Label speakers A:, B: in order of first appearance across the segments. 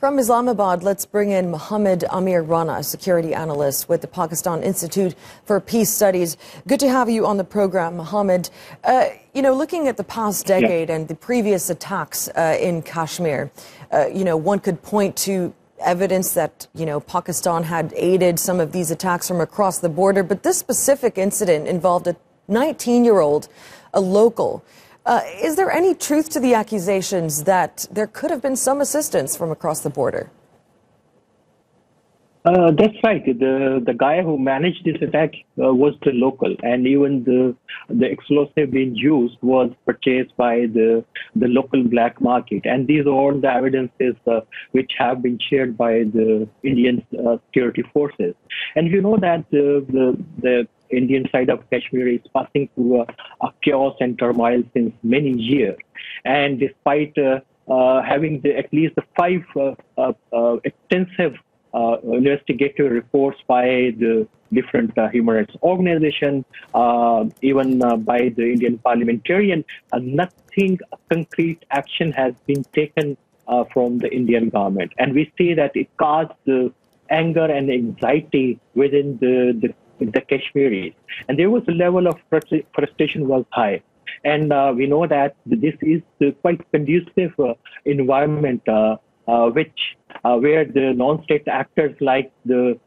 A: From Islamabad, let's bring in Mohammed Amir Rana, a security analyst with the Pakistan Institute for Peace Studies. Good to have you on the program, Mohammed. Looking at the past decade and the previous attacks in Kashmir, one could point to evidence that, Pakistan had aided some of these attacks from across the border. But this specific incident involved a 19-year-old, a local. Is there any truth to the accusations that there could have been some assistance from across the border?
B: That's right. The guy who managed this attack was the local, and even the explosive being used was purchased by the local black market. And these are all the evidences which have been shared by the Indian security forces. And you know that the Indian side of Kashmir is passing through a chaos and turmoil since many years. And despite having at least 5 extensive investigative reports by the different human rights organizations, even by the Indian parliamentarian, nothing concrete action has been taken from the Indian government. And we see that it caused anger and anxiety within the Kashmiris. And there was a level of frustration was high. And we know that this is quite conducive environment where the non-state actors like the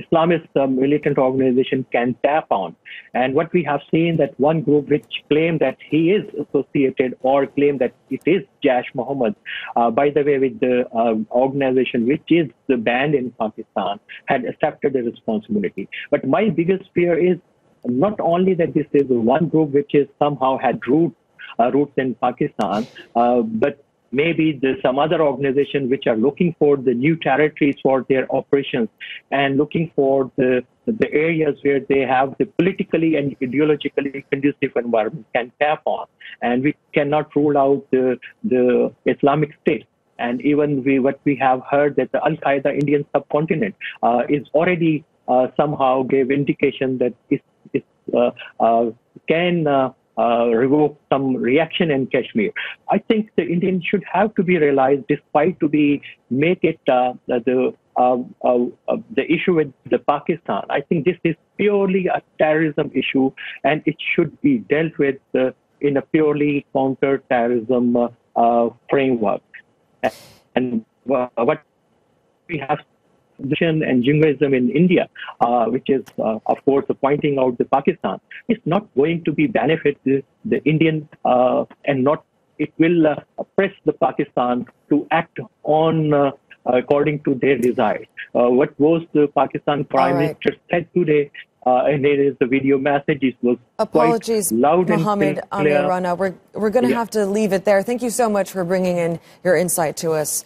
B: Islamist militant organization can tap on. And what we have seen that one group which claimed that he is associated or claimed that it is Jaish Mohammed, by the way, with the organization which is the banned in Pakistan, had accepted the responsibility. But my biggest fear is not only that this is one group which is somehow had roots in Pakistan, but maybe some other organizations which are looking for the new territories for their operations and looking for the areas where they have the politically and ideologically conducive environment can tap on. And we cannot rule out the Islamic State. And even what we have heard that the Al-Qaeda Indian subcontinent is already somehow gave indication that it can revoke some reaction in Kashmir. I think the Indians should have to be realized, despite to be make it the issue with the Pakistan. I think this is purely a terrorism issue, and it should be dealt with in a purely counter-terrorism framework. And what we have and jingoism in India, which is, of course, pointing out the Pakistan, is not going to be benefit the Indian and not, it will press the Pakistan to act on according to their desires. What was the Pakistan Prime Minister said today, and there is the video message, it was
A: apologies,
B: quite loud
A: Mohammed
B: and clear.
A: Amir Rana. We're going to have to leave it there. Thank you so much for bringing in your insight to us.